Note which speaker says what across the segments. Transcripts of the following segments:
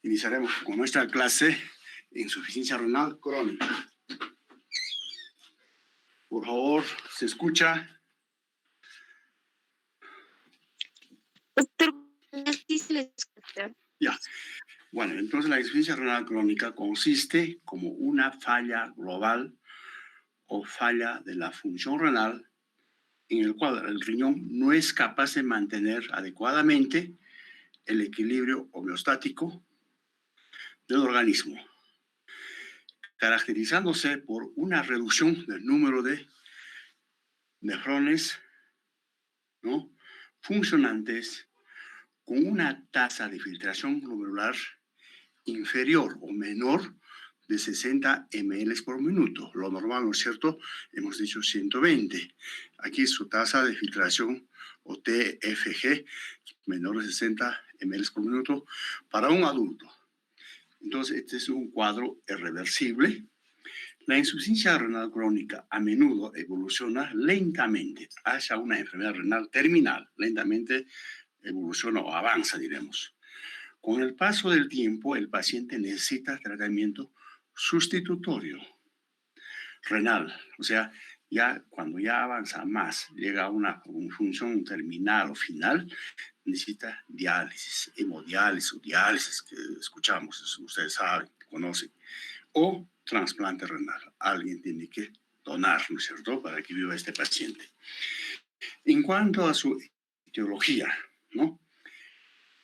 Speaker 1: Iniciaremos con nuestra clase insuficiencia renal crónica. Por favor, ¿se escucha?
Speaker 2: Doctor, sí se le escucha.
Speaker 1: Ya. Bueno, entonces la insuficiencia renal crónica consiste como una falla global o falla de la función renal en el cual el riñón no es capaz de mantener adecuadamente el equilibrio homeostático del organismo, caracterizándose por una reducción del número de nefrones, ¿no?, funcionantes con una tasa de filtración glomerular inferior o menor de 60 ml por minuto. Lo normal, ¿no es cierto? Hemos dicho 120. Aquí su tasa de filtración o TFG menor de 60 ml por minuto para un adulto. Entonces, este es un cuadro irreversible. La insuficiencia renal crónica a menudo evoluciona lentamente hacia una enfermedad renal terminal. Lentamente evoluciona o avanza, diremos. Con el paso del tiempo, el paciente necesita tratamiento sustitutorio renal. O sea, ya cuando ya avanza más, llega a una función terminal o final, necesita diálisis, hemodiálisis o diálisis, que escuchamos, ustedes saben, conocen, o trasplante renal. Alguien tiene que donar, ¿no es cierto?, para que viva este paciente. En cuanto a su etiología, ¿no?,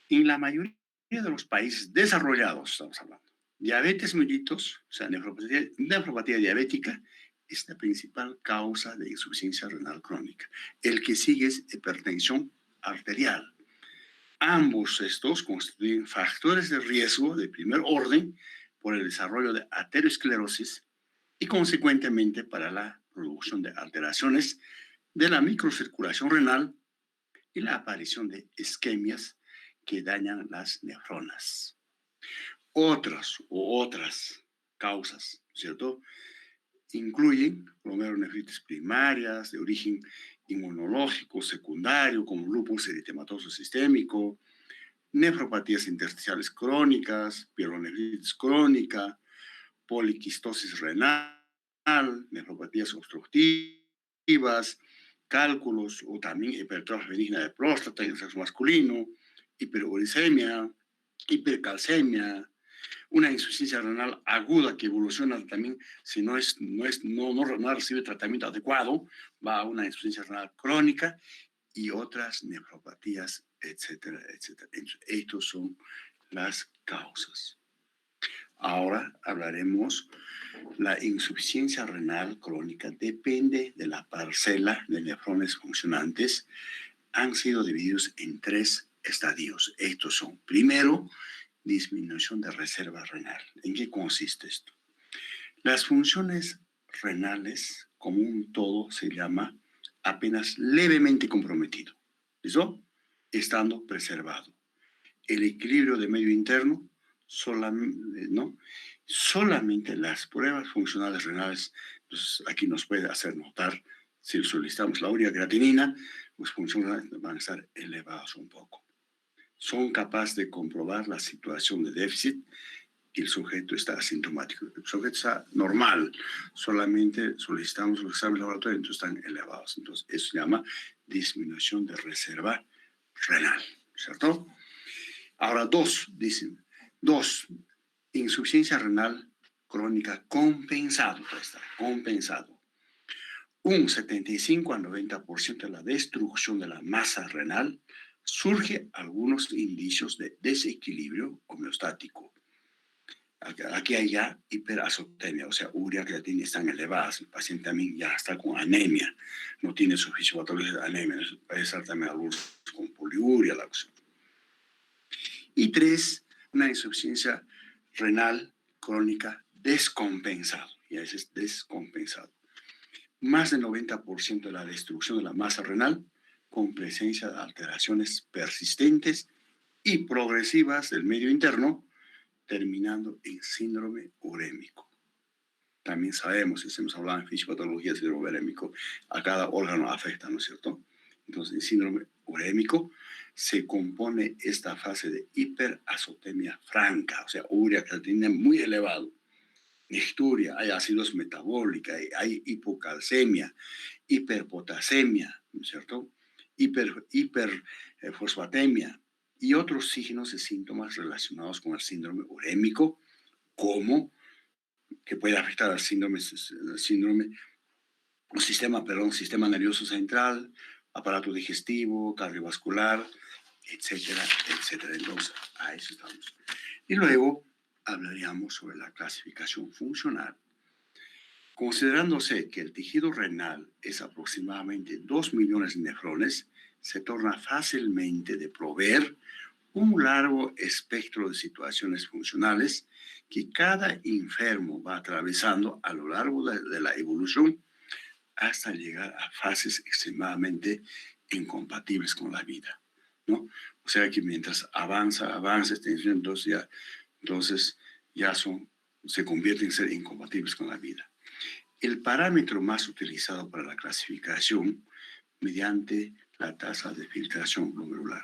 Speaker 1: en la mayoría de los países desarrollados, estamos hablando, diabetes mellitus, o sea, nefropatía diabética, es la principal causa de insuficiencia renal crónica. El que sigue es hipertensión arterial. Ambos estos constituyen factores de riesgo de primer orden por el desarrollo de aterosclerosis y consecuentemente para la producción de alteraciones de la microcirculación renal y la aparición de isquemias que dañan las nefronas. Otras causas, ¿cierto?, incluyen glomerulonefritis primarias de origen inmunológico secundario como lupus eritematoso sistémico, nefropatías intersticiales crónicas, pielonefritis crónica, poliquistosis renal, nefropatías obstructivas, cálculos o también hipertrofia benigna de próstata en el sexo masculino, hiperuricemia, hipercalcemia, una insuficiencia renal aguda que evoluciona también, si no recibe tratamiento adecuado, va a una insuficiencia renal crónica y otras nefropatías, etcétera, etcétera. Estas son las causas. Ahora hablaremos. La insuficiencia renal crónica depende de la parcela de nefrones funcionantes. Han sido divididos en 3 estadios. Estos son, primero, disminución de reserva renal. ¿En qué consiste esto? Las funciones renales, como un todo, se llama apenas levemente comprometido. ¿Listo? Estando preservado. El equilibrio de medio interno, solamente las pruebas funcionales renales, pues aquí nos puede hacer notar, si solicitamos la urea creatinina, pues funciones van a estar elevadas un poco. Son capaces de comprobar la situación de déficit y el sujeto está asintomático. El sujeto está normal, solamente solicitamos los exámenes laboratorios, entonces están elevados. Entonces, eso se llama disminución de reserva renal, ¿cierto? Ahora, insuficiencia renal crónica compensado. Un 75 a 90% de la destrucción de la masa renal surge algunos indicios de desequilibrio homeostático. Aquí hay ya hiperazotemia, o sea, urea, creatina están elevadas. El paciente también ya está con anemia, no tiene su fisiopatología de anemia, puede estar también algunos con poliuria, la opción. Y 3, una insuficiencia renal crónica descompensada, y a veces descompensado. Más del 90% de la destrucción de la masa renal con presencia de alteraciones persistentes y progresivas del medio interno, terminando en síndrome urémico. También sabemos, si hemos hablado en fisiopatología del síndrome urémico, a cada órgano afecta, ¿no es cierto? Entonces, el síndrome urémico se compone esta fase de hiperazotemia franca, o sea, urea creatinina muy elevado, nicturia, hay ácidos metabólicos, hay hipocalcemia, hiperpotasemia, ¿no es cierto? Hiperfosfatemia y otros signos y síntomas relacionados con el síndrome urémico, como que puede afectar al sistema nervioso central, aparato digestivo, cardiovascular, etcétera, etcétera. Entonces, a eso estamos. Y luego hablaríamos sobre la clasificación funcional. Considerándose que el tejido renal es aproximadamente 2 millones de nefrones, se torna fácilmente de proveer un largo espectro de situaciones funcionales que cada enfermo va atravesando a lo largo de la evolución hasta llegar a fases extremadamente incompatibles con la vida, ¿no? O sea que mientras avanza esta enfermedad, entonces ya se convierten en ser incompatibles con la vida. El parámetro más utilizado para la clasificación mediante la tasa de filtración glomerular,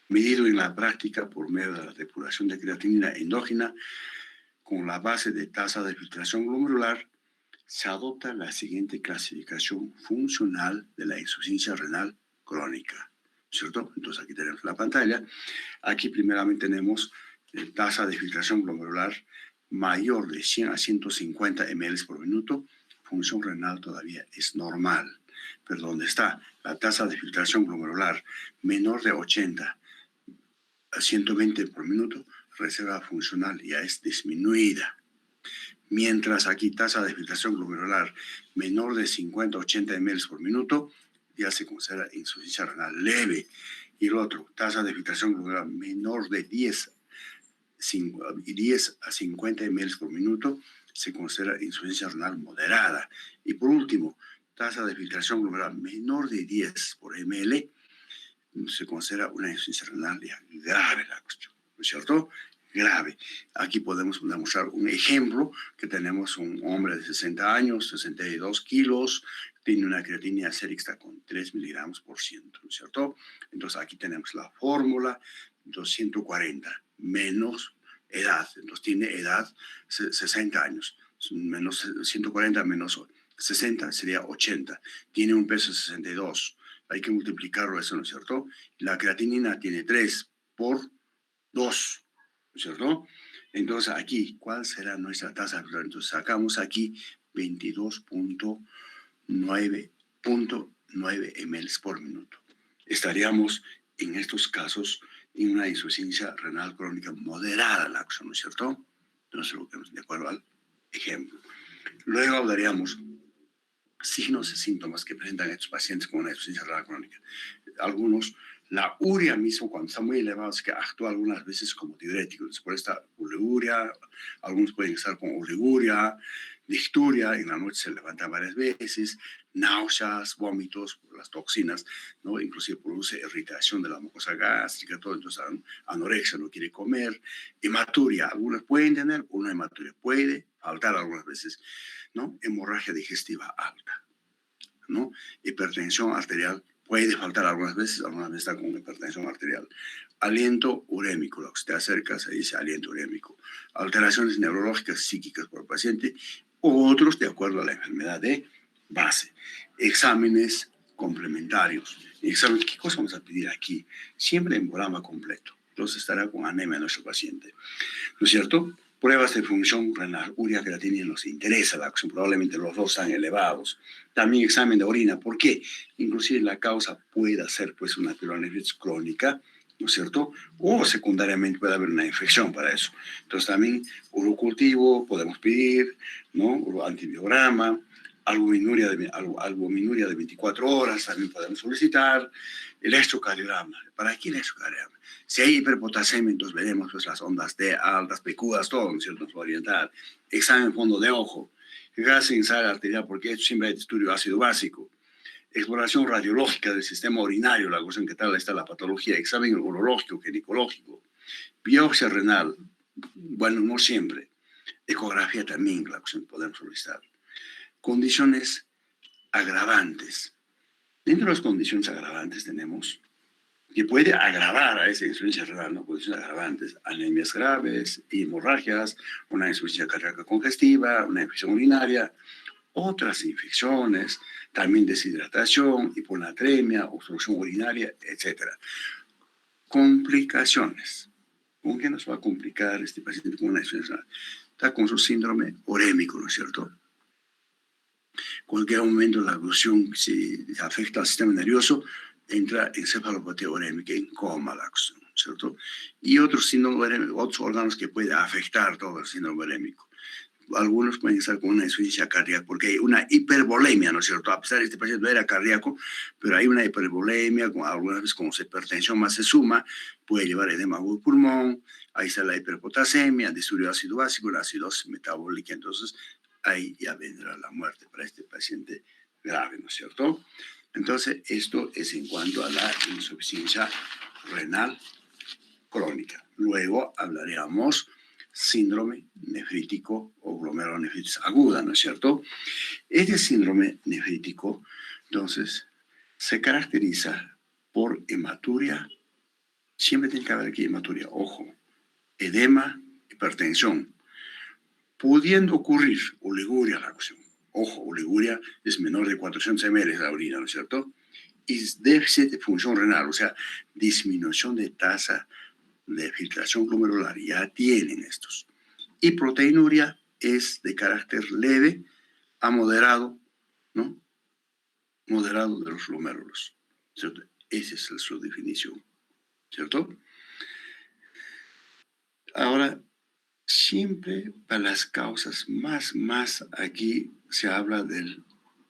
Speaker 1: medido en la práctica por medio de la depuración de creatinina endógena con la base de tasa de filtración glomerular, se adopta la siguiente clasificación funcional de la insuficiencia renal crónica, ¿cierto? Entonces aquí tenemos la pantalla. Aquí primeramente tenemos tasa de filtración glomerular mayor de 100 a 150 ml por minuto, función renal todavía es normal. Pero donde está la tasa de filtración glomerular menor de 80 a 120 por minuto, reserva funcional ya es disminuida. Mientras aquí tasa de filtración glomerular menor de 50 a 80 ml por minuto, ya se considera insuficiencia renal leve. Y el otro, tasa de filtración glomerular menor de 10 a 50 ml por minuto, se considera insuficiencia renal moderada. Y por último, tasa de filtración glomerular menor de 10 por ml, se considera una insuficiencia renal grave la cuestión, ¿no es cierto? Grave. Aquí podemos demostrar un ejemplo que tenemos un hombre de 60 años, 62 kilos, tiene una creatinina sérica con 3 miligramos por ciento, ¿no es cierto? Entonces aquí tenemos la fórmula, 240 menos edad, entonces tiene edad 60 años, menos 140 menos 60 sería 80, tiene un peso de 62, hay que multiplicarlo eso, ¿no es cierto? La creatinina tiene 3 por 2, ¿no es cierto? Entonces aquí, ¿cuál será nuestra tasa? Entonces sacamos aquí 22.9 ml por minuto. Estaríamos en estos casos en una insuficiencia renal crónica moderada, ¿no es cierto? Entonces, de acuerdo al ejemplo. Luego hablaríamos signos y síntomas que presentan estos pacientes con una insuficiencia renal crónica. Algunos, la urea mismo, cuando está muy elevada, es que actúa algunas veces como diurético. Después está urea, algunos pueden estar con oliguria, nicturia, en la noche se levanta varias veces, náuseas, vómitos, las toxinas, ¿no? Inclusive produce irritación de la mucosa gástrica, todo, entonces anorexia, no quiere comer, hematuria, algunas pueden tener una hematuria, puede faltar algunas veces, ¿no? Hemorragia digestiva alta, ¿no? Hipertensión arterial puede faltar algunas veces está con hipertensión arterial. Aliento urémico, lo que te acerca se dice aliento urémico. Alteraciones neurológicas psíquicas por el paciente, o otros de acuerdo a la enfermedad de base. Exámenes complementarios. ¿Qué cosa vamos a pedir aquí? Siempre en programa completo. Entonces estará con anemia nuestro paciente, ¿no es cierto? Pruebas de función renal, urea, creatinina nos interesa la acción, probablemente los dos están elevados. También examen de orina, ¿por qué? Inclusive la causa puede ser pues una pielonefritis crónica, ¿no es cierto? O secundariamente puede haber una infección para eso. Entonces también urocultivo podemos pedir, ¿no? Antibiograma, albuminuria de 24 horas también podemos solicitar. Electrocardiograma, ¿para qué electrocardiograma? Si hay hiperpotasemia, entonces veremos pues, las ondas D altas, picudas, todo, ¿no es cierto? Nos va a orientar. Examen fondo de ojo, gas en sal arterial, porque siempre hay estudio ácido básico. Exploración radiológica del sistema urinario, la cuestión que tal está la patología. Examen urológico, ginecológico. Biopsia renal, bueno, no siempre. Ecografía también, la cuestión podemos solicitar. Condiciones agravantes. Dentro de las condiciones agravantes tenemos que puede agravar a esa insuficiencia renal, ¿no? Condiciones agravantes, anemias graves, hemorragias, una insuficiencia cardíaca congestiva, una infección urinaria, otras infecciones, también deshidratación, hiponatremia, obstrucción urinaria, etc. Complicaciones. ¿Con qué nos va a complicar este paciente con una insuficiencia renal? Está con su síndrome urémico, ¿no es cierto? Cualquier momento la oclusión, si afecta al sistema nervioso, entra en cefalopatía urémica, en coma la oclusión, ¿cierto? Y otros síndromes urémicos, otros órganos que pueden afectar todo el síndrome urémico. Algunos pueden estar con una insuficiencia cardíaca porque hay una hipervolemia, ¿no es cierto? A pesar de que este paciente no era cardíaco, pero hay una hipervolemia, algunas veces como hipertensión más se suma, puede llevar edema agudo del pulmón, ahí está la hiperpotasemia, disturbio de ácido básico, la acidosis metabólica, entonces ahí ya vendrá la muerte para este paciente grave, ¿no es cierto? Entonces, esto es en cuanto a la insuficiencia renal crónica. Luego hablaríamos síndrome nefrítico o glomerulonefritis aguda, ¿no es cierto? Este síndrome nefrítico, entonces, se caracteriza por hematuria. Siempre tiene que haber aquí hematuria, ojo, edema, hipertensión, pudiendo ocurrir oliguria a la oclusión. Ojo, oliguria es menor de 400 ml la orina, ¿no es cierto? Y déficit de función renal, o sea, disminución de tasa de filtración glomerular, ya tienen estos. Y proteinuria es de carácter leve a moderado, ¿no? Moderado de los glomérulos, ¿cierto? Esa es su definición, ¿cierto? Ahora, siempre para las causas más aquí se habla de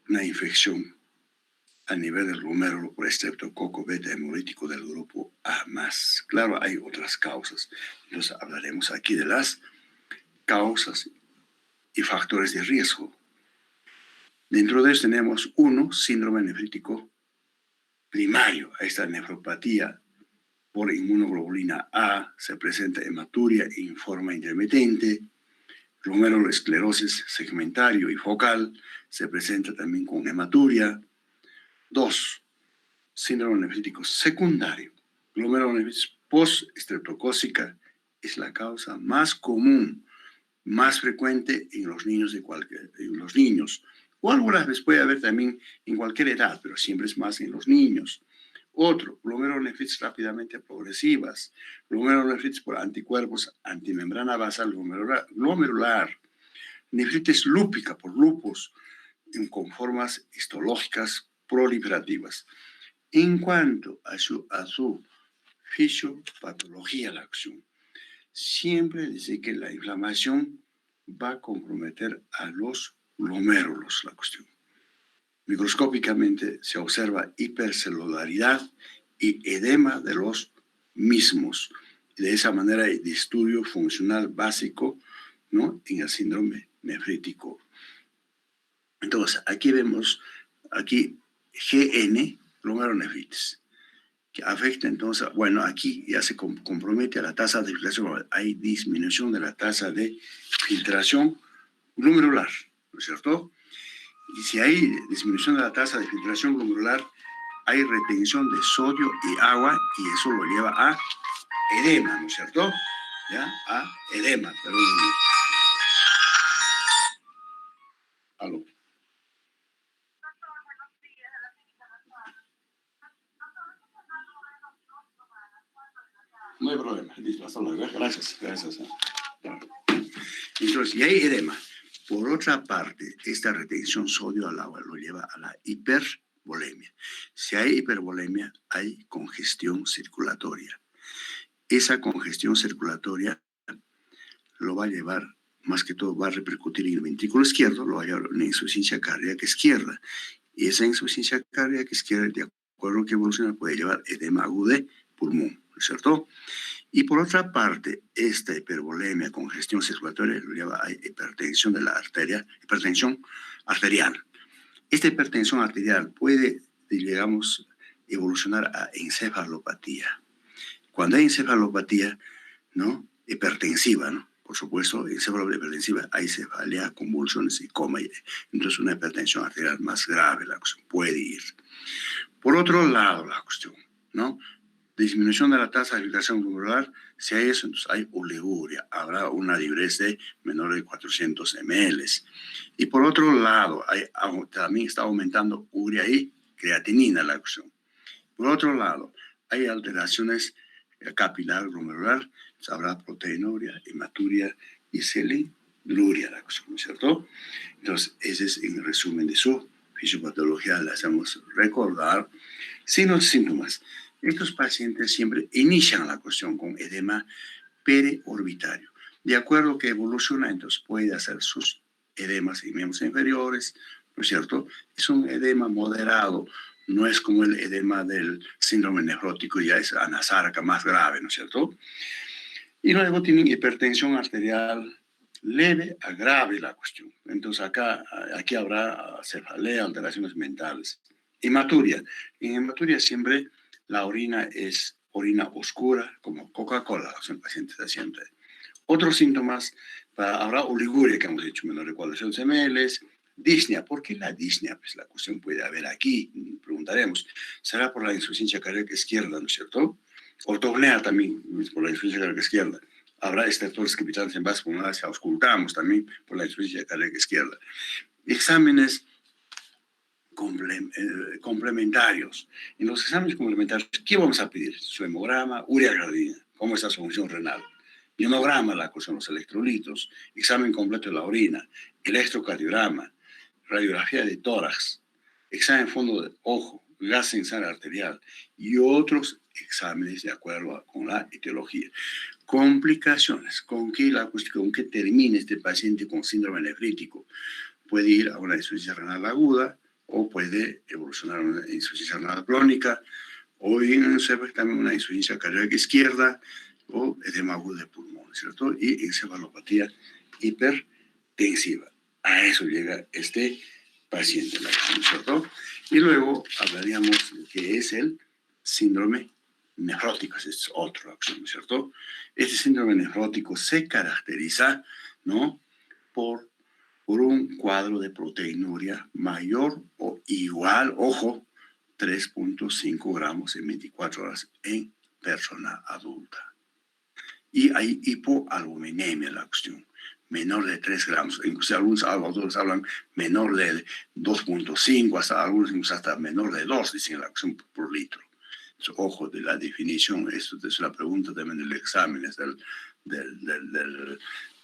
Speaker 1: una infección a nivel del glomérulo por estreptococo beta hemolítico del grupo A+. Claro, hay otras causas. Entonces hablaremos aquí de las causas y factores de riesgo. Dentro de eso tenemos uno, síndrome nefrítico primario. Ahí está nefropatía por inmunoglobulina A, se presenta hematuria en forma intermitente, glomerulosclerosis segmentario y focal, se presenta también con hematuria. 2. Síndrome nefrítico secundario, glomerulonefritis post-estreptocócica, es la causa más común, más frecuente en los niños o algunas veces puede haber también en cualquier edad, pero siempre es más en los niños. Otro, glomerulonefritis rápidamente progresivas, glomerulonefritis por anticuerpos, antimembrana basal glomerular, nefritis lúpica por lupus, con formas histológicas proliferativas. En cuanto a su fisiopatología, la acción, siempre dice que la inflamación va a comprometer a los glomérulos, la cuestión. Microscópicamente se observa hipercelularidad y edema de los mismos. De esa manera hay disturbio funcional básico, ¿no?, en el síndrome nefrítico. Entonces, aquí vemos, aquí GN, glomerulonefritis, que afecta entonces, bueno, aquí ya se compromete a la tasa de filtración, hay disminución de la tasa de filtración glomerular, ¿no es cierto? Y si hay disminución de la tasa de filtración glomerular, hay retención de sodio y agua y eso lo lleva a edema, ¿no es cierto? ¿Ya? A edema, perdón. Aló. No hay problema, listo, hasta luego. Gracias. Entonces, y hay edema. Por otra parte, esta retención sodio al agua lo lleva a la hipervolemia. Si hay hipervolemia, hay congestión circulatoria. Esa congestión circulatoria lo va a llevar, más que todo, va a repercutir en el ventrículo izquierdo, lo va a llevar a una insuficiencia cardíaca izquierda. Y esa insuficiencia cardíaca izquierda, de acuerdo a lo que evoluciona, puede llevar edema agudo de pulmón, ¿no es cierto? Y por otra parte, esta hipervolemia, congestión circulatoria, lo lleva a hipertensión de la arteria, hipertensión arterial. Esta hipertensión arterial puede, digamos, evolucionar a encefalopatía. Cuando hay encefalopatía, ¿no?, hipertensiva, ¿no?, por supuesto, encefalopatía hipertensiva, hay cefalea, convulsiones y coma. Entonces, una hipertensión arterial más grave la cuestión puede ir. Por otro lado, la cuestión, ¿no?, disminución de la tasa de filtración glomerular. Si hay eso, entonces hay oliguria. Habrá una diuresis de menor de 400 ml. Y por otro lado, también está aumentando urea y creatinina la acción. Por otro lado, hay alteraciones capilar glomerular, habrá proteinuria, hematuria y celindruria la acción, ¿no es cierto? Entonces, ese es en resumen de su fisiopatología. Le hacemos recordar signos y síntomas. Estos pacientes siempre inician la cuestión con edema periorbitario. De acuerdo que evoluciona, entonces puede hacer sus edemas en miembros inferiores, ¿no es cierto? Es un edema moderado, no es como el edema del síndrome nefrótico, ya es anasarca más grave, ¿no es cierto? Y luego tienen hipertensión arterial leve a grave la cuestión. Entonces aquí habrá cefalea, alteraciones mentales. Hematuria. En hematuria siempre la orina es orina oscura, como Coca-Cola, los pacientes siempre. Otros síntomas, habrá oliguria, que hemos dicho, menor de 400 ml, disnea. ¿Por qué la disnea? Pues la cuestión puede haber aquí, preguntaremos. ¿Será por la insuficiencia cardíaca izquierda, no es cierto? Ortopnea también, por la insuficiencia cardíaca izquierda. Habrá estertores capitales en base pulmonar, si auscultamos también por la insuficiencia cardíaca izquierda. Exámenes complementarios. En los exámenes complementarios, ¿qué vamos a pedir? Su hemograma, urea creatinina, cómo está su función renal. Ionograma, la cuestión de los electrolitos, examen completo de la orina, electrocardiograma, radiografía de tórax, examen fondo de ojo, gas en sangre arterial y otros exámenes de acuerdo con la etiología. Complicaciones, ¿con qué termina este paciente con síndrome nefrítico? Puede ir a una insuficiencia renal aguda o puede evolucionar a una insuficiencia renal crónica o bien también una insuficiencia cardíaca izquierda o edema agudo de pulmón, ¿cierto? Y encefalopatía hipertensiva. A eso llega este paciente, ¿cierto? Y luego hablaríamos de qué es el síndrome nefrótico, ese es otra opción, ¿cierto? Este síndrome nefrótico se caracteriza, ¿no?, por un cuadro de proteinuria mayor o igual, ojo, 3.5 gramos en 24 horas en persona adulta. Y hay hipoalbuminemia, la cuestión, menor de 3 gramos. Incluso algunos autores hablan menor de 2.5, hasta algunos incluso hasta menor de 2, dicen la cuestión por litro. Entonces, ojo de la definición, esto es la pregunta también del examen, es del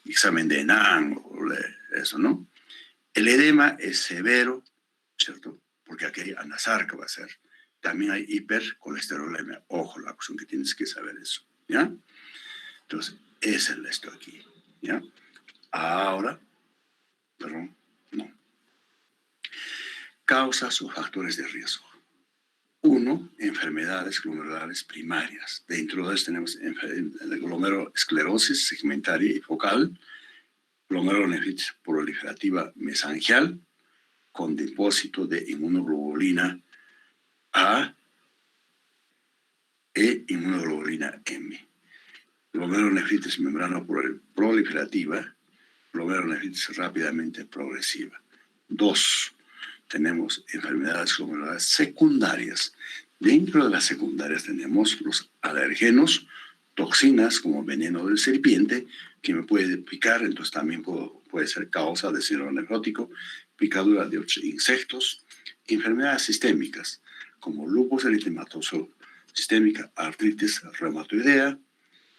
Speaker 1: examen de ENAN, eso, ¿no? El edema es severo, ¿cierto? Porque aquí hay anasarca, va a ser. También hay hipercolesterolemia. Ojo, la cuestión que tienes que saber eso, ¿ya? Entonces, ese es esto aquí, ¿ya? Ahora, perdón, no. Causas o factores de riesgo. 1, enfermedades glomerulares primarias. Dentro de eso tenemos glomeruloesclerosis segmentaria y focal, glomerulonefritis proliferativa mesangial, con depósito de inmunoglobulina A e inmunoglobulina M. Glomerulonefritis membrana proliferativa, glomerulonefritis rápidamente progresiva. 2, tenemos enfermedades glomerulares secundarias. Dentro de las secundarias tenemos los alergenos, toxinas como veneno de serpiente, que me puede picar, entonces también puede ser causa de síndrome nefrótico, picadura de otros insectos, enfermedades sistémicas como lupus eritematoso sistémica, artritis reumatoidea,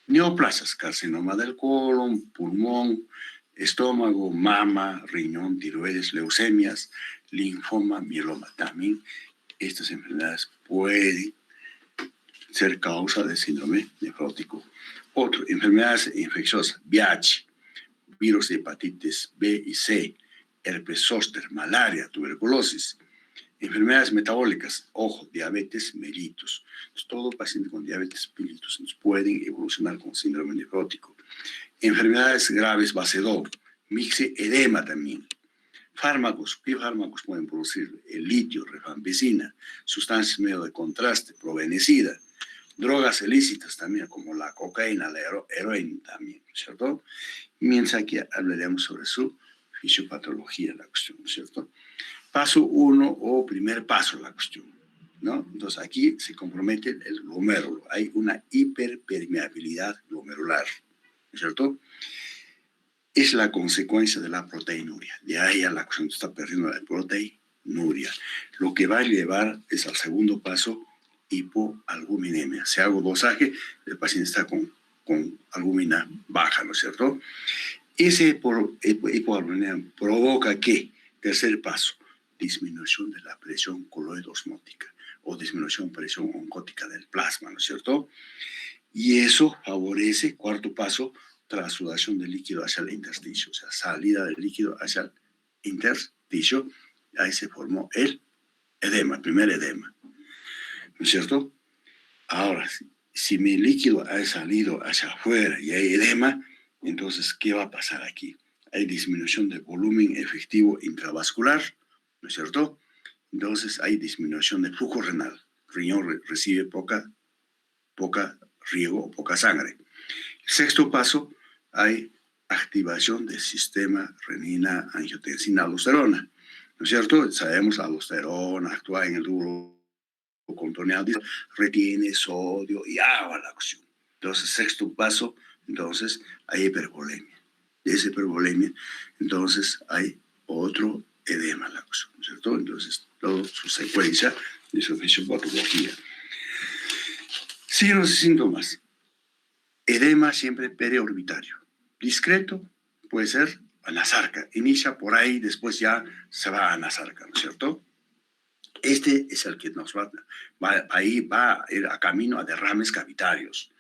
Speaker 1: neoplasias, carcinoma del colon, pulmón, estómago, mama, riñón, tiroides, leucemias, linfoma, mieloma. También estas enfermedades pueden ser causa de síndrome nefrótico. Otro, enfermedades infecciosas, VIH, virus de hepatitis B y C, herpes zóster, malaria, tuberculosis. Enfermedades metabólicas, ojo, diabetes mellitus. Entonces, todo paciente con diabetes mellitus pueden evolucionar con síndrome nefrótico. Enfermedades graves, bacedor, mixedema también. Fármacos, ¿qué fármacos pueden producir? El litio, rifampicina, sustancias medio de contraste, probenecida. Drogas ilícitas también, como la cocaína, la heroína también, ¿cierto? Mientras aquí hablaremos sobre su fisiopatología, la cuestión, ¿cierto? Paso 1 o primer paso, la cuestión. ¿no? Entonces aquí se compromete el glomérulo, hay una hiperpermeabilidad glomerular, ¿no es cierto? Es la consecuencia de la proteinuria. De ahí a la cuestión está perdiendo la proteinuria. Lo que va a llevar es al segundo paso, hipoalbuminemia. Si hago dosaje, el paciente está con albúmina baja, ¿no es cierto? Ese hipoalbuminemia provoca ¿qué? Tercer paso, disminución de la presión coloide osmótica o disminución de presión oncótica del plasma, ¿no es cierto? Y eso favorece, cuarto paso, transudación del líquido hacia el intersticio, o sea, salida del líquido hacia el intersticio. Ahí se formó el edema, el primer edema, ¿no es cierto? Ahora, si mi líquido ha salido hacia afuera y hay edema, entonces, ¿qué va a pasar aquí? Hay disminución del volumen efectivo intravascular, ¿no es cierto? Entonces, hay disminución del flujo renal. El riñón recibe poca riego o poca sangre. Sexto paso, hay activación del sistema renina-angiotensina-aldosterona, ¿no es cierto? Sabemos aldosterona actúa en el duro contorneado, retiene sodio y agua la acción. Entonces, sexto paso, entonces hay hipervolemia. De esa hipervolemia, entonces hay otro edema la acción, ¿no es cierto? Entonces, toda su secuencia de su fisiopatología. Signos y síntomas. Edema siempre periorbitario. Discreto, puede ser anasarca. Inicia por ahí, después ya se va a anasarca, ¿no es cierto? Este es el que nos ahí va a ir a camino a derrames cavitarios.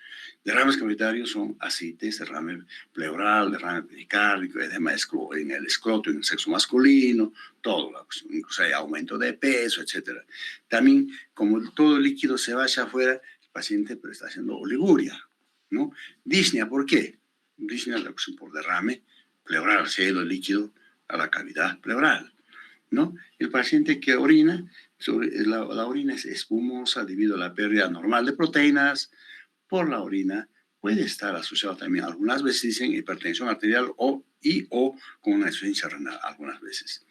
Speaker 1: Derrames cavitarios son ascites, derrame pleural, derrame pericárdico, edema en el escroto, en el sexo masculino, todo, incluso hay aumento de peso, etc. También, como todo el líquido se va hacia afuera, el paciente está haciendo oliguria, ¿no? Disnea, ¿por qué? Disnea por derrame pleural, se ha ido el líquido a la cavidad pleural, ¿no? El paciente que orina, la orina es espumosa debido a la pérdida normal de proteínas por la orina, puede estar asociado también, algunas veces dicen hipertensión arterial o con una insuficiencia renal, algunas veces.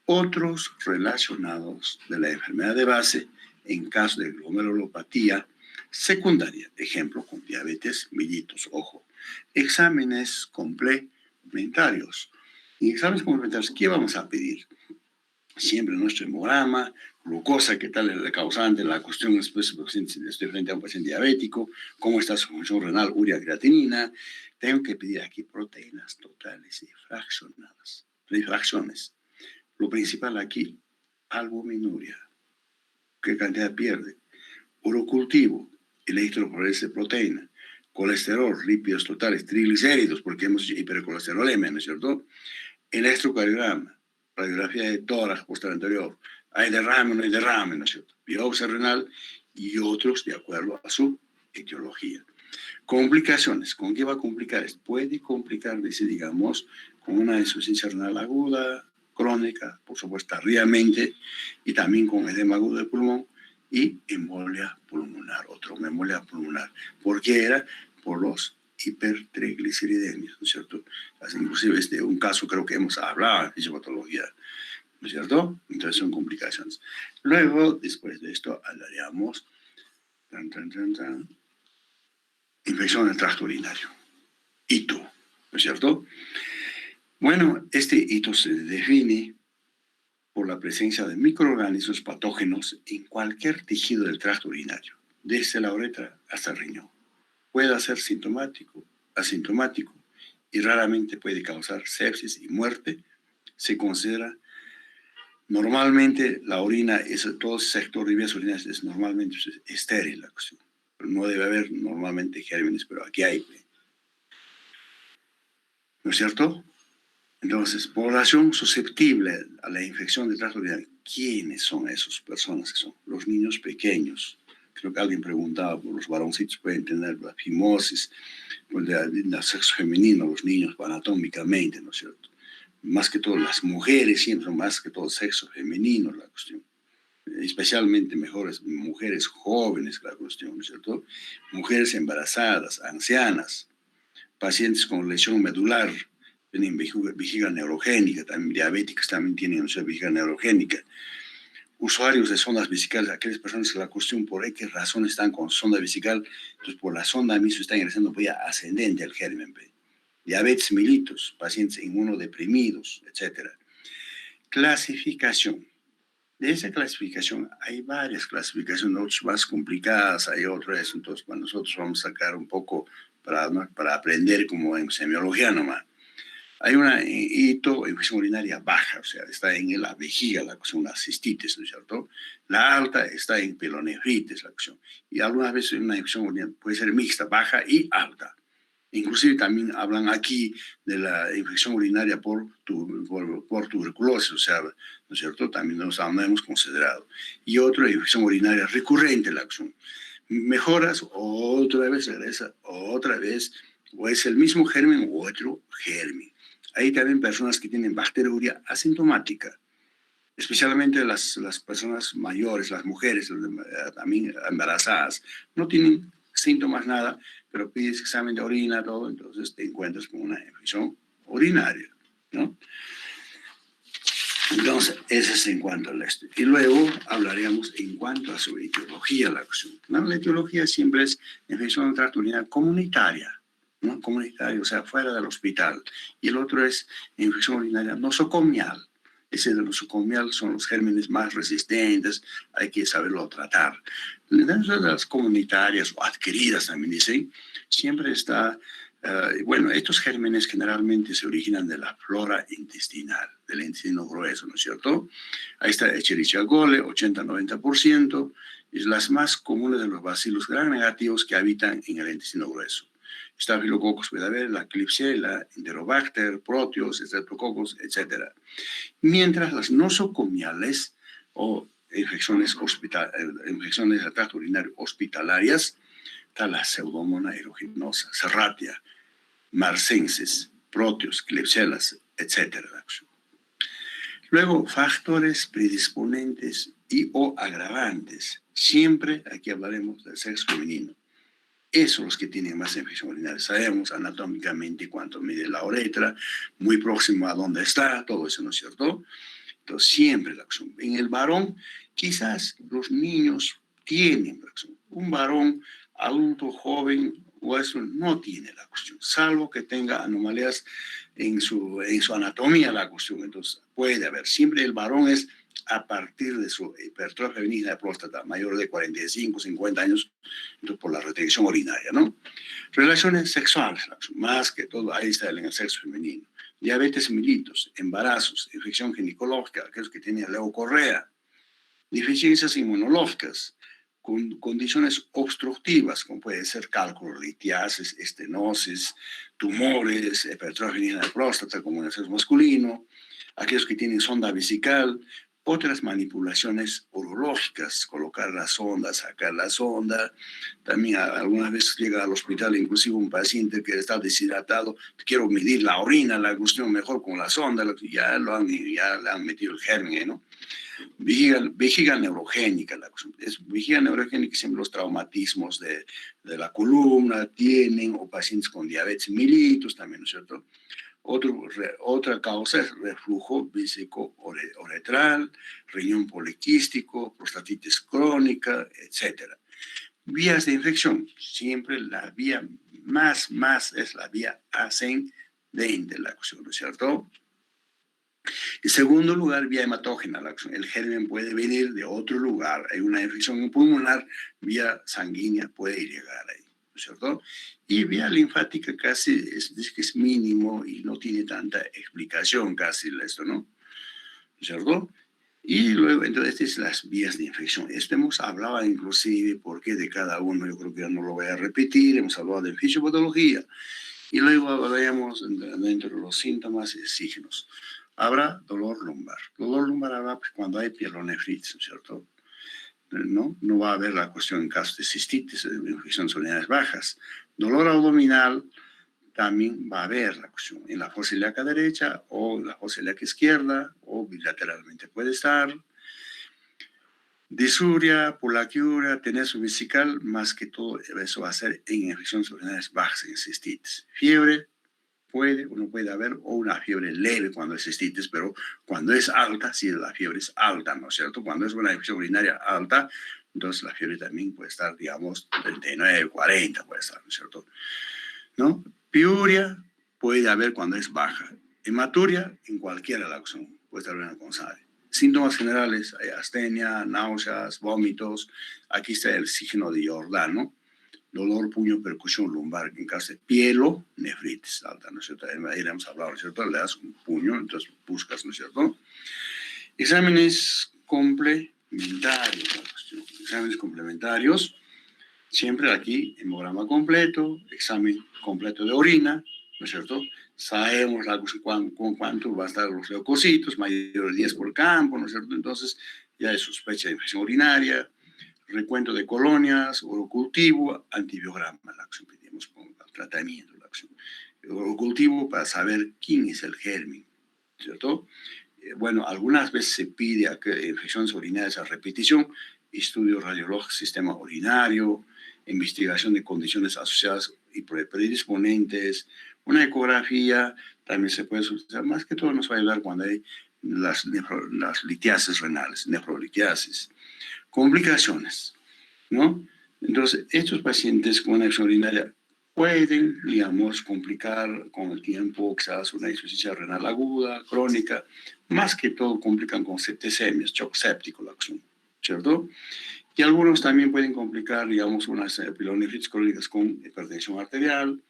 Speaker 1: Otros relacionados de la enfermedad de base en caso de glomerulopatía secundaria, ejemplo con diabetes mellitus, ojo. Exámenes complementarios. En exámenes complementarios, ¿qué vamos a pedir? Siempre nuestro hemograma, glucosa, qué tal el causante, la cuestión después, estoy frente a un paciente diabético, cómo está su función renal, urea, creatinina. Tengo que pedir aquí proteínas totales y fraccionadas, fracciones. Lo principal aquí, albuminuria, qué cantidad pierde, urocultivo, electroforesis de proteína, colesterol, lípidos totales, triglicéridos, porque hemos hecho hipercolesterolemia, ¿no es cierto? Electrocardiograma, radiografía de tórax posterior anterior, hay derrame o no hay derrame, ¿no es cierto? Biopsia renal y otros de acuerdo a su etiología. Complicaciones, ¿con qué va a complicar? Puede complicar, digamos, con una insuficiencia renal aguda, crónica, por supuesto, tardíamente, y también con edema agudo del pulmón y embolia pulmonar, embolia pulmonar. ¿Por qué era? Por los hipertrigliceridemias, ¿no es cierto? Así, inclusive un caso creo que hemos hablado de fisiopatología, ¿no es cierto? Entonces son complicaciones. Luego, después de esto, hablaríamos infección del tracto urinario, hito, ¿no es cierto? Bueno, este hito se define por la presencia de microorganismos patógenos en cualquier tejido del tracto urinario, desde la uretra hasta el riñón. Puede ser sintomático, asintomático, y raramente puede causar sepsis y muerte. Se considera normalmente la orina, todo el sector de vías urinarias es normalmente estéril la cuestión. Pero no debe haber normalmente gérmenes, pero aquí hay, ¿no es cierto? Entonces, población susceptible a la infección del tracto urinario. ¿Quiénes son esas personas que son? Los niños pequeños. Creo que alguien preguntaba por los varoncitos, pueden tener la fimosis, pues del sexo femenino, los niños anatómicamente, ¿no es cierto? Más que todo las mujeres, siempre más que todo el sexo femenino la cuestión. Especialmente mejores mujeres jóvenes la cuestión, ¿no es cierto? Mujeres embarazadas, ancianas, pacientes con lesión medular, tienen vejiga neurogénica, también diabéticos también tienen vejiga neurogénica. usuarios de sondas vesicales, aquellas personas que la cuestión por X razón están con sonda vesical, entonces por la sonda misma está ingresando vía ascendente el germen. Diabetes mellitus, pacientes inmunodeprimidos, etc. Clasificación. De esa clasificación hay varias clasificaciones, otras más complicadas, hay otras, entonces bueno, nosotros vamos a sacar un poco para aprender como en semiología nomás. Hay una infección urinaria baja, o sea, está en la vejiga, la cuestión, la cistitis, ¿no es cierto? La alta está en pilonefritis, la cuestión. Y algunas veces una infección urinaria puede ser mixta, baja y alta. Inclusive también hablan aquí de la infección urinaria por tuberculosis, o sea, ¿no es cierto? También no hemos considerado. Y otra infección urinaria recurrente, la acción. Mejoras, otra vez regresa, otra vez, o es el mismo germen u otro germen. Hay también personas que tienen bacteriuria asintomática, especialmente las personas mayores, las mujeres, también embarazadas, no tienen síntomas, nada, pero pides examen de orina, todo, entonces te encuentras con una infección urinaria, ¿no? Entonces, ese es en cuanto al esto. Y luego hablaríamos en cuanto a su etiología, la acción. ¿No? La etiología siempre es infección del tracto urinario comunitaria, ¿no? Comunitaria, o sea, fuera del hospital. Y el otro es infección urinaria nosocomial. Ese de nosocomial son los gérmenes más resistentes, hay que saberlo tratar. Dentro de las comunitarias o adquiridas también dicen, siempre está bueno, estos gérmenes generalmente se originan de la flora intestinal, del intestino grueso, ¿no es cierto? Ahí está Escherichia coli, 80-90%, es las más comunes de los bacilos gram negativos que habitan en el intestino grueso. Staphylococcus puede haber, la Klebsiella, Enterobacter, Proteus, Streptococcus, etc. Mientras las nosocomiales o infecciones del tracto urinario hospitalarias, está la Pseudomonas aeruginosa, Serratia, marsensis, Proteus, Klebsiella, etc. Luego, factores predisponentes y o agravantes. Siempre aquí hablaremos del sexo femenino. Esos los que tienen más infección urinaria. Sabemos anatómicamente cuánto mide la uretra, muy próximo a dónde está, todo eso, ¿no es cierto? Entonces, siempre la acción. En el varón, quizás los niños tienen la acción. Un varón adulto, joven, o eso no tiene la cuestión, salvo que tenga anomalías en su anatomía la cuestión. Entonces, puede haber. Siempre el varón es a partir de su hipertrofia benigna de próstata, mayor de 45, 50 años, entonces por la retención urinaria, ¿no? Relaciones sexuales, más que todo, ahí está en el sexo femenino. Diabetes mellitus, embarazos, infección ginecológica, aquellos que tienen leucorrea, deficiencias inmunológicas, con condiciones obstructivas, como puede ser cálculo, litiasis, estenosis, tumores, hipertrofia de la próstata, como en el sexo masculino, aquellos que tienen sonda vesical, otras manipulaciones urológicas, colocar la sonda, sacar la sonda. También algunas veces llega al hospital inclusive un paciente que está deshidratado, quiero medir la orina, la cuestión mejor con la sonda, ya le han metido el germen, ¿no? Vejiga neurogénica, vejiga neurogénica siempre los traumatismos de la columna tienen, o pacientes con diabetes mellitus también, ¿no es cierto? Otra causa es reflujo vesíco-uretral, riñón poliquístico, prostatitis crónica, etc. Vías de infección, siempre la vía más es la vía ascendente, la cuestión, ¿no es cierto? En segundo lugar, vía hematógena. El germen puede venir de otro lugar. Hay una infección pulmonar, vía sanguínea puede llegar ahí, ¿no es cierto? Y vía linfática casi dice que es mínimo y no tiene tanta explicación casi esto, ¿no? ¿No es cierto? Y luego, entonces, estas son las vías de infección. Esto hemos hablado inclusive porque de cada uno, yo creo que ya no lo voy a repetir, hemos hablado de fisiopatología. Y luego hablaremos dentro de los síntomas y signos. Habrá dolor lumbar. Dolor lumbar habrá cuando hay pielonefritis, ¿no es cierto? No va a haber la cuestión en caso de cistitis, de infecciones urinarias bajas. Dolor abdominal también va a haber la cuestión en la fosa ilíaca derecha o la fosa ilíaca izquierda o bilateralmente puede estar. Disuria, polaquiuria, teneso vesical, más que todo eso va a ser en infecciones urinarias bajas, en cistitis. Fiebre, puede o no puede haber, o una fiebre leve cuando es cistitis, pero cuando es alta, sí, la fiebre es alta, ¿no es cierto? Cuando es una infección urinaria alta, entonces la fiebre también puede estar, digamos, 39, 40 puede estar, ¿no es cierto? ¿No? Piuria puede haber cuando es baja. Hematuria en cualquier lactación, puede estar una consade. Síntomas generales, hay astenia, náuseas, vómitos. Aquí está el signo de Giordano, dolor, puño, percusión lumbar, en caso de pielo, nefritis alta, ¿no es cierto? Ahí le hemos hablado, ¿no es cierto? Le das un puño, entonces buscas, ¿no es cierto? Exámenes complementarios, la cuestión. Exámenes complementarios, siempre aquí, hemograma completo, examen completo de orina, ¿no es cierto? Sabemos con cuánto va a estar los leucocitos, mayor de 10 por campo, ¿no es cierto? Entonces, ya hay sospecha de infección urinaria, recuento de colonias, orocultivo, antibiograma, la acción pedimos con tratamiento, la acción. Orocultivo para saber quién es el germen, ¿cierto? Bueno, algunas veces se pide a que infecciones urinarias a repetición, estudio radiológico, sistema urinario, investigación de condiciones asociadas y predisponentes, una ecografía también se puede utilizar, más que todo nos va a ayudar cuando hay las litiasis renales, nefrolitiasis. Complicaciones, ¿no? Entonces, estos pacientes con una infección urinaria pueden, digamos, complicar con el tiempo, quizás una insuficiencia renal aguda, crónica, más que todo complican con septicemias, shock séptico, la acción, ¿cierto? Y algunos también pueden complicar, digamos, unas pilonefritis crónicas con hipertensión arterial,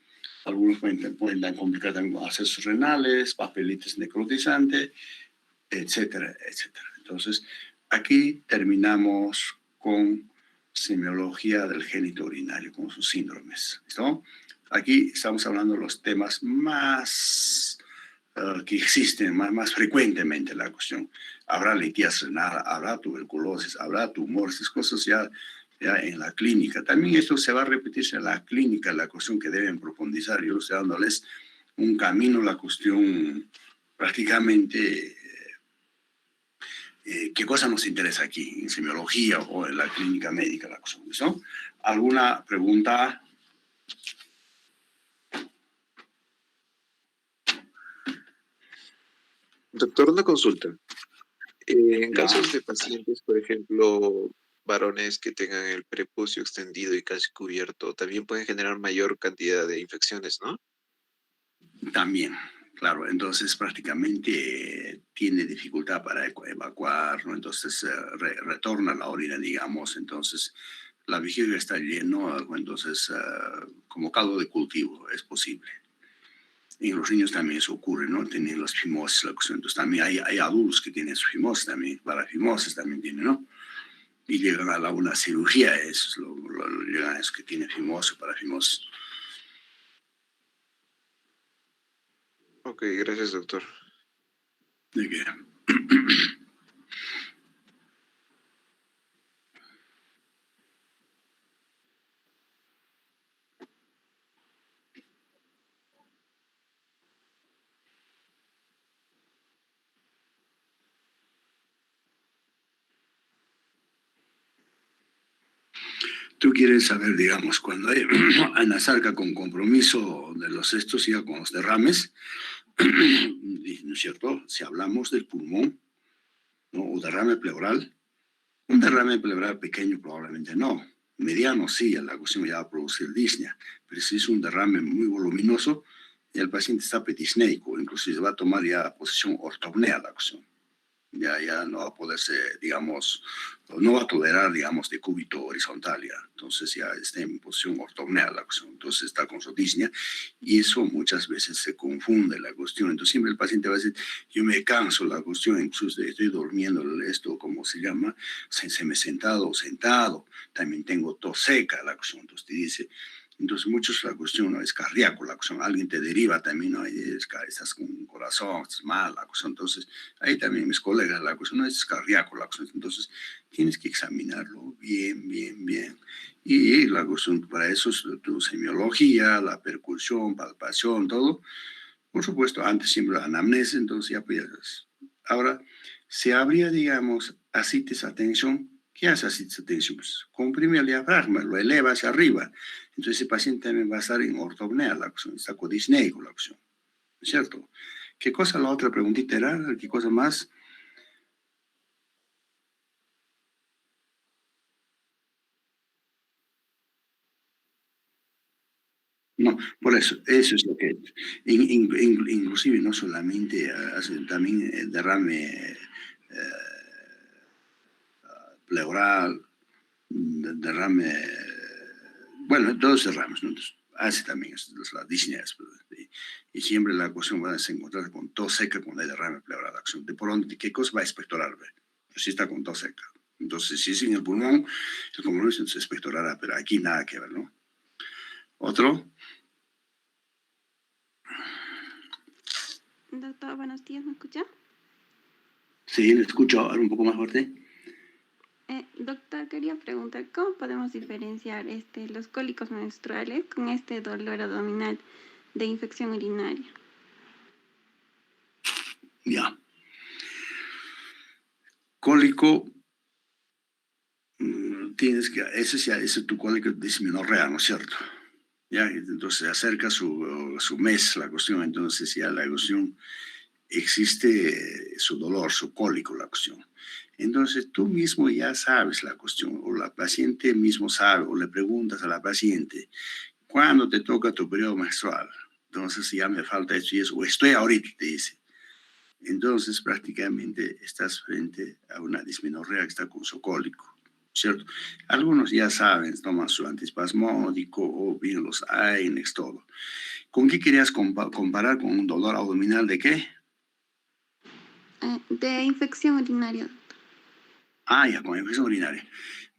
Speaker 1: algunos pueden complicar también con abscesos renales, papilitis necrotizante, etcétera, etcétera. Entonces, aquí terminamos con semiología del génito urinario, con sus síndromes. ¿Listo? Aquí estamos hablando de los temas más que existen más frecuentemente en la cuestión. Habrá litiasis renal, habrá tuberculosis, habrá tumores, esas cosas ya en la clínica. También esto se va a repetirse en la clínica, la cuestión que deben profundizar. Yo estoy dándoles un camino, la cuestión prácticamente qué cosa nos interesa aquí, en semiología o en la clínica médica, la cosa, ¿no? ¿Alguna pregunta?
Speaker 3: Doctor, una consulta. En
Speaker 1: Ya.
Speaker 3: casos de pacientes, por ejemplo, varones que tengan el prepucio extendido y casi cubierto, también pueden generar mayor cantidad de infecciones, ¿no?
Speaker 1: También, claro, entonces prácticamente tiene dificultad para evacuar, ¿no? Entonces retorna la orina, digamos, entonces la vejiga está lleno, entonces como caldo de cultivo es posible. En los niños también eso ocurre, ¿no? Tienen las fimosis, la cuestión. Entonces también hay adultos que tienen su fimosis también, parafimosis también tienen, ¿no? Y llegan a una cirugía, eso es llegan a eso que tiene fimosis, parafimosis.
Speaker 3: Ok, gracias, doctor.
Speaker 1: ¿De qué? Tú quieres saber, digamos, cuando hay anasarca con compromiso de los cestos, ya con los derrames, ¿no es cierto? Si hablamos del pulmón, ¿no? O derrame pleural, un derrame pleural pequeño probablemente no. Mediano sí, la cuestión ya va a producir disnea, pero si es un derrame muy voluminoso, el paciente está petisneico, inclusive va a tomar ya posición ortopnea la cuestión. Ya no va a poderse, digamos, no va a tolerar, digamos, decúbito horizontal ya. Entonces ya está en posición ortopnea la cuestión. Entonces está con su disnea y eso muchas veces se confunde la cuestión. Entonces siempre el paciente va a decir, yo me canso la cuestión, incluso estoy durmiendo, esto, ¿cómo se llama? Se me sentado o sentado. También tengo tos seca la cuestión. Entonces te dice, entonces, muchos la cuestión no es cardíaco, la cuestión, alguien te deriva también, ¿no? Estás con un corazón, estás mal, la cuestión. Entonces, ahí también mis colegas, la cuestión no es cardíaco, la cuestión. Entonces, tienes que examinarlo bien, bien, bien. Y la cuestión, para eso es tu semiología, la percusión, palpación, todo. Por supuesto, antes siempre la anamnesis, entonces ya pues. Ahora, si habría, digamos, ascitis atención, ¿qué hace ascitis atención? Pues comprime el diafragma, lo eleva hacia arriba. Entonces ese paciente también va a estar en ortopnea, la cuestión, está codisneico la cuestión. ¿cierto? ¿Qué cosa la otra preguntita era? ¿Qué cosa más? No, por eso es lo que, inclusive no solamente hace también derrame pleural, derrame, bueno, todos derrames, ¿no? Entonces, hace también las disneas, y siempre la cuestión va a encontrar con tos seca cuando hay derrame pleural. ¿De por dónde, qué cosa va a expectorar? Pues si está con tos seca. Entonces, si es en el pulmón, el compromiso se expectorará, pero aquí nada que ver, ¿no? Otro.
Speaker 2: Doctor, buenos días, ¿me escucha?
Speaker 1: Sí, le escucho ahora un poco más fuerte.
Speaker 2: Doctor, quería preguntar, ¿cómo podemos diferenciar los cólicos menstruales con este dolor abdominal de infección urinaria?
Speaker 1: Ya. Cólico, tienes que, ese es tu cólico dismenorrea, ¿no es cierto? Ya, entonces se acerca su mes, la cuestión, entonces ya la cuestión existe su dolor, su cólico, la cuestión. Entonces tú mismo ya sabes la cuestión, o la paciente mismo sabe, o le preguntas a la paciente, ¿cuándo te toca tu periodo menstrual? Entonces ya me falta esto y eso, o estoy ahorita, te dice. Entonces prácticamente estás frente a una dismenorrea que está con su cólico, ¿cierto? Algunos ya saben, toman su antiespasmódico o bien los AINEX, todo. ¿Con qué querías comparar con un dolor abdominal de qué?
Speaker 2: De infección urinaria.
Speaker 1: Ah, ya, con infección urinaria.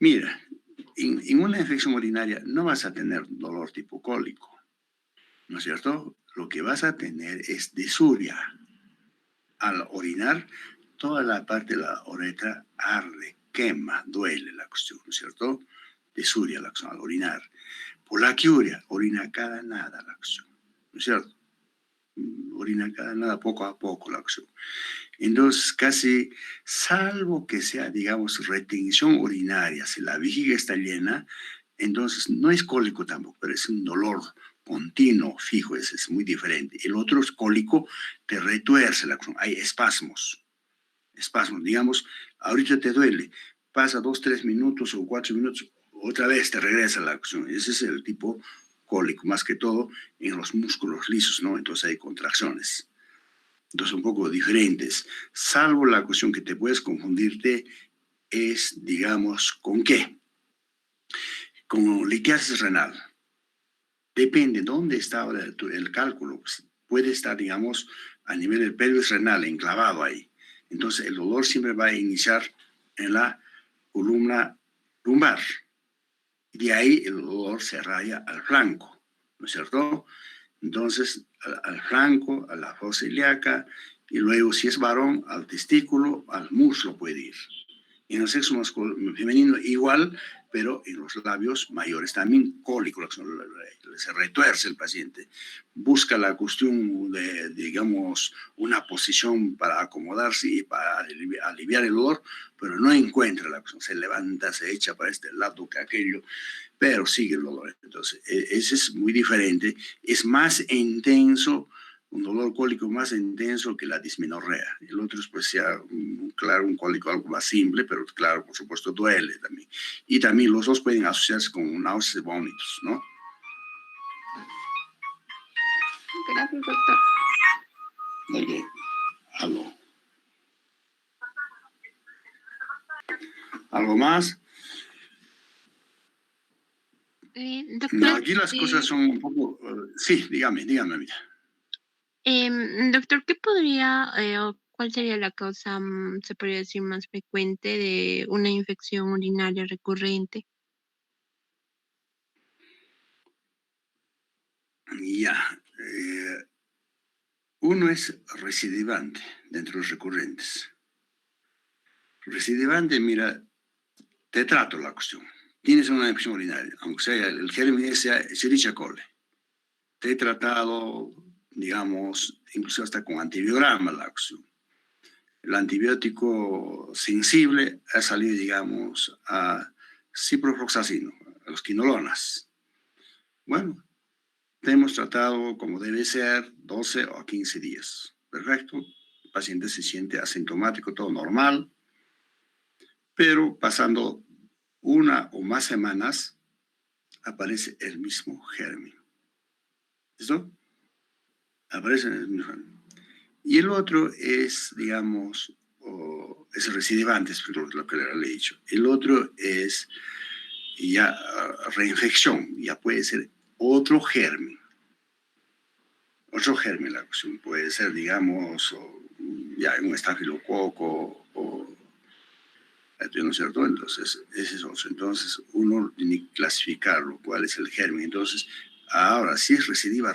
Speaker 1: Mira, en una infección urinaria no vas a tener dolor tipo cólico, ¿no es cierto? Lo que vas a tener es disuria. Al orinar, toda la parte de la uretra arde, quema, duele la cuestión, ¿no es cierto? Disuria la cuestión al orinar. Polaquiuria, orina cada nada la cuestión, ¿no es cierto? Orina cada nada, poco a poco la cuestión. Entonces, casi, salvo que sea, digamos, retención urinaria, si la vejiga está llena, entonces no es cólico tampoco, pero es un dolor continuo, fijo, ese es muy diferente. El otro es cólico, te retuerce la cuestión, hay espasmos, digamos, ahorita te duele, pasa 2, 3 minutos o 4 minutos, otra vez te regresa la acción. Ese es el tipo cólico, más que todo en los músculos lisos, ¿no? Entonces hay contracciones. Entonces un poco diferentes, salvo la cuestión que te puedes confundirte es, digamos, ¿con qué? Con litiasis renal. Depende dónde está ahora el cálculo. Pues, puede estar, digamos, a nivel del pelvis renal, enclavado ahí. Entonces, el dolor siempre va a iniciar en la columna lumbar. De ahí el dolor se raya al flanco, ¿no es cierto? Entonces, al flanco, a la fosa ilíaca, y luego, si es varón, al testículo, al muslo puede ir. En el sexo femenino igual, pero en los labios mayores también cólico, se retuerce el paciente. Busca la cuestión de, digamos, una posición para acomodarse y para aliviar el dolor, pero no encuentra la cuestión. Se levanta, se echa para este lado que aquello, pero sigue el dolor. Entonces, ese es muy diferente, es más intenso, un dolor cólico más intenso que la dismenorrea. El otro es, pues, ya, claro, un cólico algo más simple, pero claro, por supuesto, duele también. Y también los dos pueden asociarse con náuseas y vómitos, ¿no?
Speaker 2: Gracias, doctor.
Speaker 1: Ok, algo. ¿Algo más?
Speaker 2: Doctor,
Speaker 1: No, aquí las cosas son un poco... sí, dígame, mira.
Speaker 2: doctor, ¿qué podría o cuál sería la causa, se podría decir, más frecuente de una infección urinaria recurrente?
Speaker 1: Ya. Uno es recidivante dentro de los recurrentes. Recidivante, mira, te trato la cuestión. Tienes una infección urinaria, aunque sea el germen sea Escherichia coli. Te he tratado, digamos, incluso hasta con antibiograma la cuestión. El antibiótico sensible ha salido, digamos, a ciprofloxacino, a los quinolonas. Bueno, te hemos tratado como debe ser 12 o 15 días. Perfecto. El paciente se siente asintomático, todo normal, pero pasando una o más semanas aparece el mismo germen. ¿Listo? Aparece el mismo germen. Y el otro es, digamos, es recidivante, es lo que le he dicho. El otro es ya reinfección, ya puede ser otro germen. Otro germen, la cuestión puede ser, digamos, ya un estafilococo o ¿no es cierto? Entonces, ese es otro. Entonces, uno tiene que clasificarlo, cuál es el germen. Entonces, ahora, si es recidiva,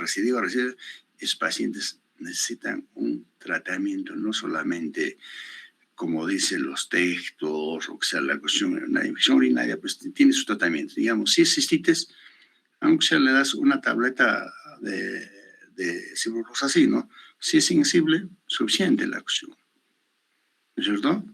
Speaker 1: esos pacientes necesitan un tratamiento, no solamente como dicen los textos, o que sea la cuestión, una infección urinaria, pues tiene su tratamiento. Digamos, si es cistitis, aunque sea le das una tableta de ciprofloxacin, ¿no? Si es sensible, suficiente la cuestión, ¿no es cierto?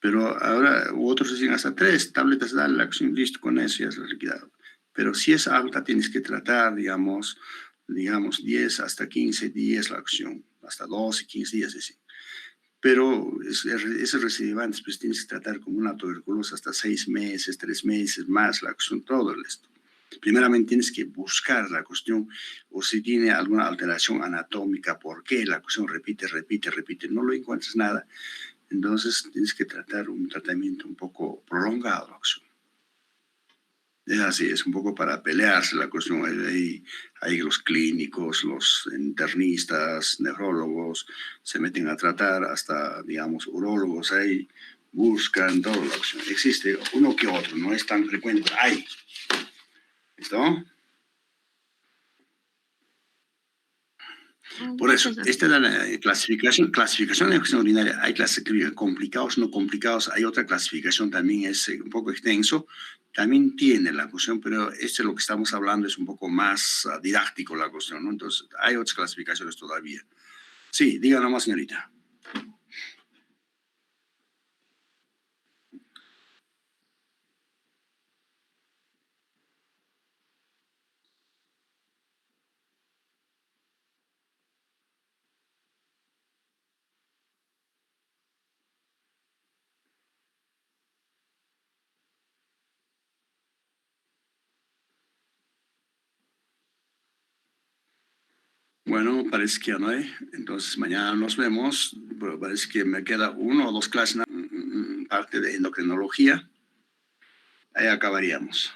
Speaker 1: Pero ahora otros dicen hasta 3 tabletas, dale la acción, listo, con eso ya es liquidado. Pero si es alta, tienes que tratar, digamos 10 hasta 15 días la acción, hasta 12, 15 días, así. Pero esos recidivantes, pues tienes que tratar como una tuberculosis hasta 6 meses, 3 meses más la acción, todo esto. Primeramente tienes que buscar la cuestión o si tiene alguna alteración anatómica, por qué la cuestión repite, no lo encuentras nada. Entonces tienes que tratar un tratamiento un poco prolongado. Es así, es un poco para pelearse la cuestión. Hay los clínicos, los internistas, neurólogos, se meten a tratar, hasta, digamos, urólogos ahí, buscan toda la opción. Existe uno que otro, no es tan frecuente, pero hay. ¿Listo? Por eso, esta es la clasificación de infección urinaria. Hay complicados, no complicados. Hay otra clasificación también, es un poco extenso. También tiene la cuestión, pero este lo que estamos hablando es un poco más didáctico la cuestión, ¿no? Entonces, hay otras clasificaciones todavía. Sí, diga nomás, señorita. Bueno, parece que ya no hay. Entonces, mañana nos vemos. Bueno, parece que me queda 1 o 2 clases, parte de endocrinología. Ahí acabaríamos.